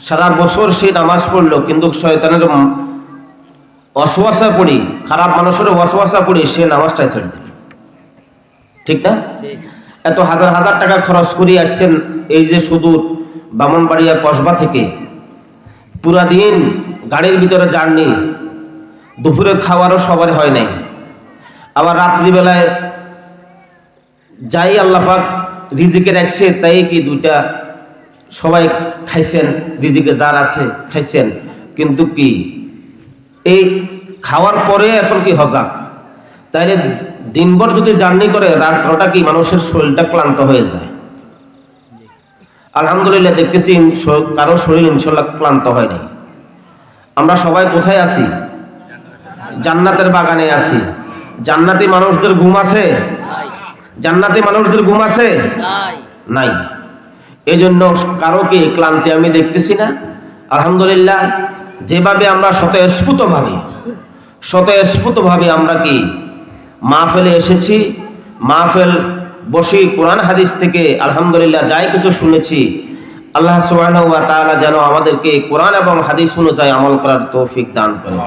সারা বছর সে নামাজ পড়লো, কিন্তু শয়তানের ওয়াসওয়াসা পড়ে, খারাপ মানুষের ওয়াসওয়াসা পড়ে সে নামাজটাই ছেড়ে দেবে। ঠিক না? এত হাজার হাজার টাকা খরচ করে আসছেন এই যে সুদূর ব্রাহ্মণবাড়িয়া কসবা থেকে, পুরা দিন গাড়ির ভিতরে জার্নি, দুপুরে খাওয়ারও সবার হয় নাই, আবার রাত্রিবেলায় যাই আল্লাহ পাক রিজিকে রাখছে তাই কি দুইটা সবাই খাইছেন, রিজিকে যার আছে খাইছেন, কিন্তু কি এই খাওয়ার পরে এখন কি হজা, তাইলে দিনভর যদি জার্নি করে রাত্রটা কি মানুষের শরীরটা ক্লান্ত হয়ে যায়। আলহামদুলিল্লাহ দেখতেছি কারো শরীর ইনশাল্লাহ ক্লান্ত হয় নাই। আমরা সবাই কোথায় আছি? জান্নাতের বাগানে আছি। জান্নাতি মানুষদের ঘুম আছে? জান্নাতি মানুষদের ঘুম আছে? নাই। এই জন্য কারো কি ক্লান্তি আমি দেখতেছি না। আলহামদুলিল্লাহ যেভাবে আমরা স্বতঃস্ফূর্তভাবে আমরা কি মাহফিলে এসেছি, মাহফিল বসে কোরআন হাদিস থেকে আলহামদুলিল্লাহ যাই কিছু শুনেছি, আল্লাহ সুবহানাহু ওয়া তাআলা যেন আমাদেরকে কোরআন এবং হাদিস অনুযায়ী আমল করার তৌফিক দান করেন।